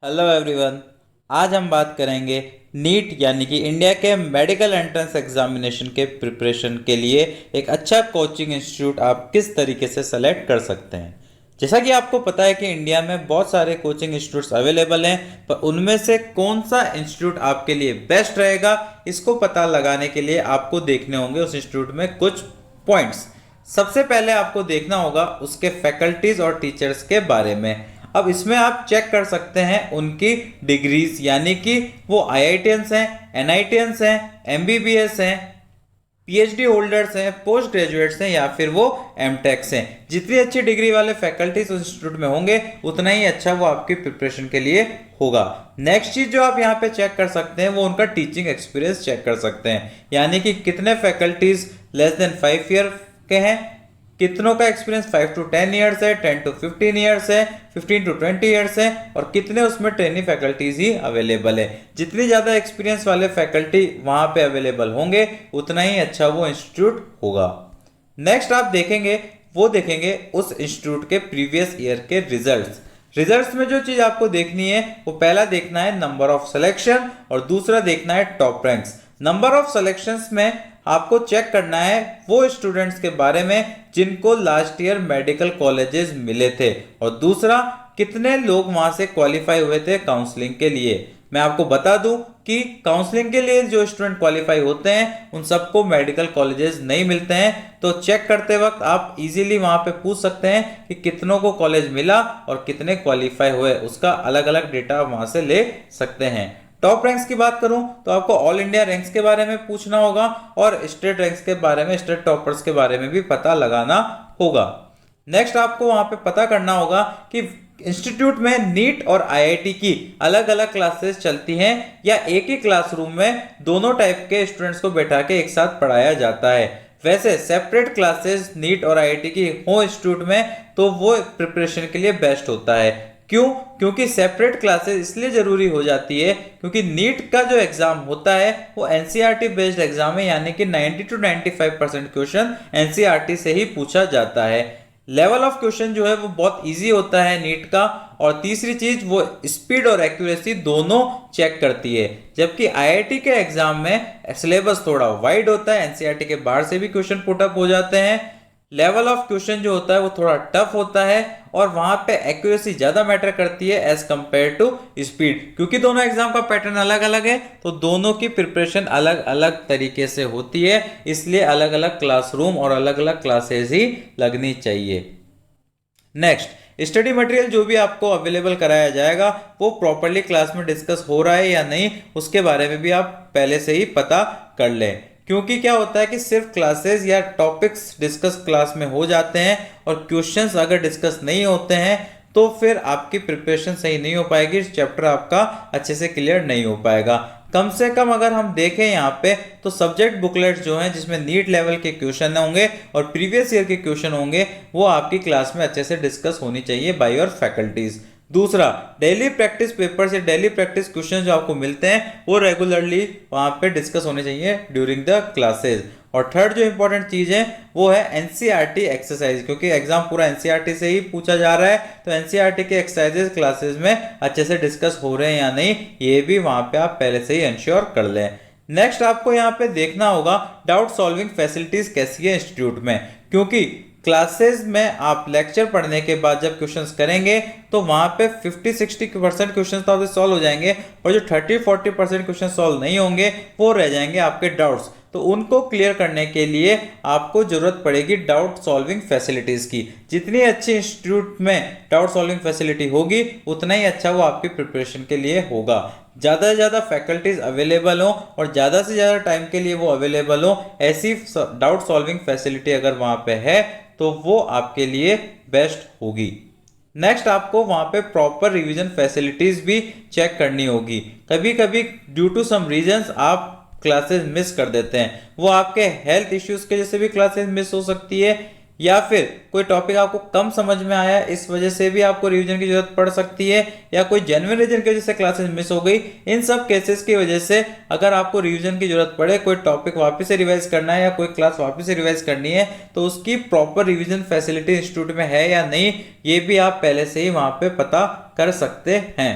Hello everyone. आज हम बात करेंगे नीट यानी कि इंडिया के मेडिकल एंट्रेंस एग्जामिनेशन के प्रिपरेशन के लिए एक अच्छा कोचिंग इंस्टीट्यूट आप किस तरीके से सेलेक्ट कर सकते हैं। जैसा कि आपको पता है कि इंडिया में बहुत सारे कोचिंग इंस्टीट्यूट्स अवेलेबल हैं, पर उनमें से कौन सा इंस्टीट्यूट आपके लिए बेस्ट रहेगा, इसको पता लगाने के लिए आपको देखने होंगे उस इंस्टीट्यूट में कुछ पॉइंट्स। सबसे पहले आपको देखना होगा उसके फैकल्टीज और टीचर्स के बारे में। अब इसमें आप चेक कर सकते हैं उनकी डिग्रीज, यानी कि वो आईआईटियंस हैं, एनआईटियंस हैं, एमबीबीएस हैं, पीएचडी होल्डर्स हैं, पोस्ट ग्रेजुएट्स हैं या फिर वो एमटेक्स हैं। जितनी अच्छी डिग्री वाले फैकल्टीज उस इंस्टीट्यूट में होंगे उतना ही अच्छा वो आपकी प्रिपरेशन के लिए होगा। नेक्स्ट चीज जो आप यहाँ पे चेक कर सकते हैं वो उनका टीचिंग एक्सपीरियंस चेक कर सकते हैं, यानी कि कितने फैकल्टीज लेस देन 5 ईयर के हैं, कितनों का एक्सपीरियंस 5 to 10 ईयर्स है, 10 to 15 ईयर्स है, 15 to 20 ईयर्स है, और कितने उसमें ट्रेनिंग फैकल्टीज ही अवेलेबल है। जितनी ज़्यादा एक्सपीरियंस वाले फैकल्टी वहाँ पे अवेलेबल होंगे उतना ही अच्छा वो इंस्टीट्यूट होगा। नेक्स्ट आप देखेंगे उस इंस्टीट्यूट के प्रीवियस ईयर के रिजल्ट्स में जो चीज़ आपको देखनी है वो पहला देखना है नंबर ऑफ सिलेक्शन और दूसरा देखना है top ranks. Number of selections में आपको चेक करना है वो स्टूडेंट्स के बारे में जिनको लास्ट ईयर मेडिकल कॉलेजेस मिले थे, और दूसरा कितने लोग वहां से क्वालिफाई हुए थे काउंसलिंग के लिए। मैं आपको बता दूं कि काउंसलिंग के लिए जो स्टूडेंट क्वालिफाई होते हैं उन सबको मेडिकल कॉलेजेस नहीं मिलते हैं, तो चेक करते वक्त आप इजीली वहां पे पूछ सकते हैं कि कितनों को कॉलेज मिला और कितने क्वालिफाई हुए, उसका अलग अलग डेटा वहां से ले सकते हैं। टॉप रैंक्स की बात करूं तो आपको ऑल इंडिया रैंक्स के बारे में पूछना होगा और स्टेट रैंक्स के बारे में, स्टेट टॉपर्स के बारे में भी पता लगाना होगा। नेक्स्ट आपको वहां पे पता करना होगा कि इंस्टीट्यूट में नीट और आईआईटी की अलग अलग क्लासेस चलती हैं या एक ही क्लासरूम में दोनों टाइप के स्टूडेंट्स को बैठा के एक साथ पढ़ाया जाता है। वैसे सेपरेट क्लासेस नीट और आईआईटी की हो इंस्टीट्यूट में तो वो प्रिपरेशन के लिए बेस्ट होता है। क्यों? क्योंकि सेपरेट क्लासेस इसलिए जरूरी हो जाती है क्योंकि नीट का जो एग्जाम होता है वो एनसीईआरटी बेस्ड एग्जाम है, यानी कि 90 to 95% क्वेश्चन एनसीईआरटी से ही पूछा जाता है। लेवल ऑफ क्वेश्चन जो है वो बहुत इजी होता है नीट का, और तीसरी चीज वो स्पीड और एक्यूरेसी दोनों चेक करती है। जबकि आईआईटी के एग्जाम में सिलेबस थोड़ा वाइड होता है, एनसीईआरटी के बाहर से भी क्वेश्चन पुट अप हो जाते हैं। लेवल ऑफ क्वेश्चन जो होता है वो थोड़ा टफ होता है और वहां पे एक्यूरेसी ज्यादा मैटर करती है एज कंपेयर टू स्पीड। क्योंकि दोनों एग्जाम का पैटर्न अलग अलग है तो दोनों की प्रिपरेशन अलग अलग तरीके से होती है, इसलिए अलग अलग क्लासरूम और अलग अलग क्लासेस ही लगनी चाहिए। नेक्स्ट, स्टडी मटेरियल जो भी आपको अवेलेबल कराया जाएगा वो प्रॉपरली क्लास में डिस्कस हो रहा है या नहीं, उसके बारे में भी आप पहले से ही पता कर लें। क्योंकि क्या होता है कि सिर्फ क्लासेस या टॉपिक्स डिस्कस क्लास में हो जाते हैं और क्वेश्चंस अगर डिस्कस नहीं होते हैं तो फिर आपकी प्रिपरेशन सही नहीं हो पाएगी, चैप्टर आपका अच्छे से क्लियर नहीं हो पाएगा। कम से कम अगर हम देखें यहाँ पे तो सब्जेक्ट बुकलेट्स जो हैं जिसमें नीट लेवल के क्वेश्चन होंगे और प्रीवियस ईयर के क्वेश्चन होंगे वो आपकी क्लास में अच्छे से डिस्कस होनी चाहिए बाय योर फैकल्टीज। दूसरा, डेली प्रैक्टिस पेपर से डेली प्रैक्टिस क्वेश्चन जो आपको मिलते हैं वो रेगुलरली वहां पे डिस्कस होने चाहिए ड्यूरिंग द क्लासेस। और थर्ड जो इंपॉर्टेंट चीज है वो है एनसीईआरटी एक्सरसाइज, क्योंकि एग्जाम पूरा एनसीईआरटी से ही पूछा जा रहा है तो एनसीईआरटी के एक्सरसाइजेस क्लासेस में अच्छे से डिस्कस हो रहे हैं या नहीं ये भी वहां पे आप पहले से ही इंश्योर कर लें। नेक्स्ट आपको यहाँ पे देखना होगा डाउट सॉल्विंग फैसिलिटीज कैसी है इंस्टीट्यूट में, क्योंकि क्लासेस में आप लेक्चर पढ़ने के बाद जब क्वेश्चंस करेंगे तो वहां पे 50-60% क्वेश्चन तो आपसे सॉल्व हो जाएंगे और जो 30-40% क्वेश्चन सॉल्व नहीं होंगे वो रह जाएंगे आपके डाउट्स। तो उनको क्लियर करने के लिए आपको जरूरत पड़ेगी डाउट सॉल्विंग फैसिलिटीज की। जितनी अच्छी इंस्टीट्यूट में डाउट सॉल्विंग फैसिलिटी होगी उतना ही अच्छा वो आपकी प्रिपरेशन के लिए होगा। ज़्यादा से ज़्यादा फैकल्टीज अवेलेबल हो और ज़्यादा से ज़्यादा टाइम के लिए वो अवेलेबल हो, ऐसी डाउट सॉल्विंग फैसिलिटी अगर वहाँ पे है तो वो आपके लिए बेस्ट होगी। नेक्स्ट, आपको वहाँ पे प्रॉपर रिवीजन फैसिलिटीज भी चेक करनी होगी। कभी कभी ड्यू टू सम रीजंस आप क्लासेस मिस कर देते हैं, वो आपके हेल्थ इश्यूज के जैसे भी क्लासेस मिस हो सकती है या फिर कोई टॉपिक आपको कम समझ में आया इस वजह से भी आपको रिवीजन की जरूरत पड़ सकती है, या कोई जेन्युइन रीजन की वजह से क्लासेस मिस हो गई। इन सब केसेस की वजह से अगर आपको रिवीजन की जरूरत पड़े, कोई टॉपिक वापस से रिवाइज करना है या कोई क्लास वापस से रिवाइज करनी है तो उसकी प्रॉपर रिवीजन फैसिलिटी इंस्टीट्यूट में है या नहीं ये भी आप पहले से ही वहां पे पता कर सकते हैं।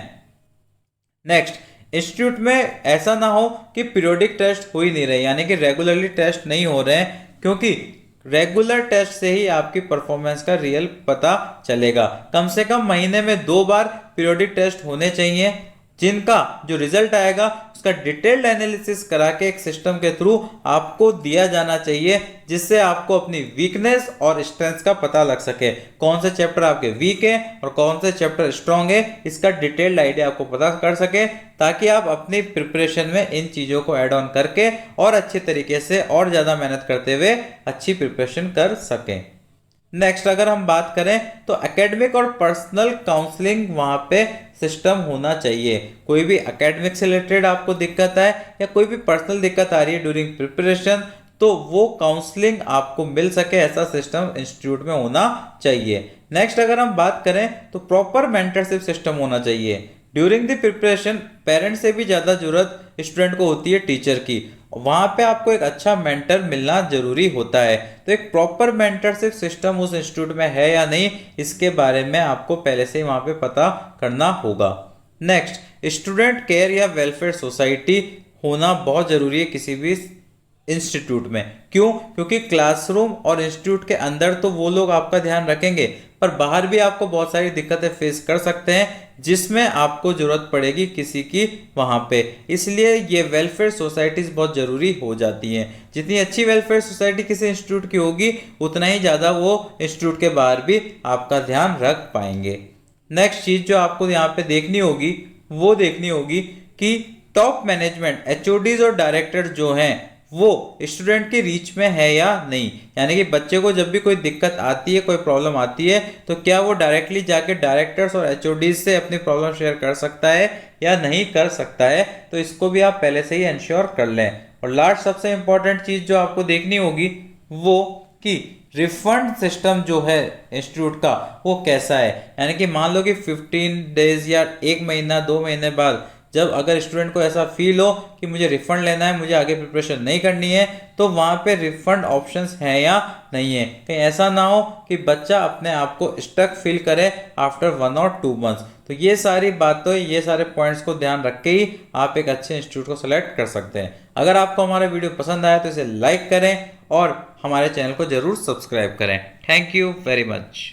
नेक्स्ट, इंस्टीट्यूट में ऐसा ना हो कि पीरियोडिक टेस्ट हो ही नहीं रहे, यानी कि रेगुलरली टेस्ट नहीं हो रहे हैं, क्योंकि रेगुलर टेस्ट से ही आपकी परफॉर्मेंस का रियल पता चलेगा। कम से कम महीने में 2 बार पीरियोडिक टेस्ट होने चाहिए, जिनका जो रिजल्ट आएगा उसका डिटेल्ड एनालिसिस करा के एक सिस्टम के थ्रू आपको दिया जाना चाहिए, जिससे आपको अपनी वीकनेस और स्ट्रेंथ का पता लग सके। कौन से चैप्टर आपके वीक है और कौन से चैप्टर स्ट्रांग है, इसका डिटेल्ड आइडिया आपको पता कर सके, ताकि आप अपनी प्रिपरेशन में इन चीज़ों को ऐड ऑन करके और अच्छे तरीके से और ज़्यादा मेहनत करते हुए अच्छी प्रिपरेशन कर सकें। नेक्स्ट, अगर हम बात करें तो एकेडमिक और पर्सनल काउंसलिंग वहाँ पे सिस्टम होना चाहिए। कोई भी एकेडमिक से रिलेटेड आपको दिक्कत है या कोई भी पर्सनल दिक्कत आ रही है ड्यूरिंग प्रिपरेशन, तो वो काउंसलिंग आपको मिल सके, ऐसा सिस्टम इंस्टीट्यूट में होना चाहिए। नेक्स्ट, अगर हम बात करें तो प्रॉपर मेंटरशिप सिस्टम होना चाहिए। ड्यूरिंग द प्रिपरेशन पेरेंट्स से भी ज़्यादा जरूरत स्टूडेंट को होती है टीचर की। वहाँ पे आपको एक अच्छा मेंटर मिलना जरूरी होता है। तो एक प्रॉपर मेंटरशिप सिस्टम उस इंस्टीट्यूट में है या नहीं, इसके बारे में आपको पहले से ही वहाँ पे पता करना होगा। नेक्स्ट, स्टूडेंट केयर या वेलफेयर सोसाइटी होना बहुत जरूरी है किसी भी इंस्टीट्यूट में। क्यों? क्योंकि क्लासरूम और इंस्टीट्यूट के अंदर तो वो लोग आपका ध्यान रखेंगे, पर बाहर भी आपको बहुत सारी दिक्कतें फेस कर सकते हैं, जिसमें आपको जरूरत पड़ेगी किसी की वहाँ पे। इसलिए ये वेलफेयर सोसाइटीज बहुत ज़रूरी हो जाती हैं। जितनी अच्छी वेलफेयर सोसाइटी किसी इंस्टीट्यूट की होगी, उतना ही ज़्यादा वो इंस्टीट्यूट के बाहर भी आपका ध्यान रख पाएंगे। नेक्स्ट चीज़ जो आपको यहाँ पे देखनी होगी, वो देखनी होगी कि टॉप मैनेजमेंट एचओडीज और डायरेक्टर जो हैं वो स्टूडेंट की रीच में है या नहीं। यानी कि बच्चे को जब भी कोई दिक्कत आती है, कोई प्रॉब्लम आती है, तो क्या वो डायरेक्टली जाके डायरेक्टर्स और एचओडीज से अपनी प्रॉब्लम शेयर कर सकता है या नहीं कर सकता है। तो इसको भी आप पहले से ही इंश्योर कर लें। और लास्ट सबसे इंपॉर्टेंट चीज़ जो आपको देखनी होगी वो कि रिफंड सिस्टम जो है इंस्टीट्यूट का वो कैसा है। यानी कि मान लो कि 15 डेज या 1 महीना 2 महीने बाद जब अगर स्टूडेंट को ऐसा फील हो कि मुझे रिफंड लेना है, मुझे आगे प्रिपरेशन नहीं करनी है, तो वहाँ पे रिफंड ऑप्शंस हैं या नहीं है। कहीं ऐसा ना हो कि बच्चा अपने आप को स्टक फील करे आफ्टर 1 और 2 मंथ्स। तो ये सारी बातों, ये सारे पॉइंट्स को ध्यान रख के ही आप एक अच्छे इंस्टीट्यूट को सेलेक्ट कर सकते हैं। अगर आपको हमारा वीडियो पसंद आया तो इसे लाइक करें और हमारे चैनल को जरूर सब्सक्राइब करें। Thank you very much.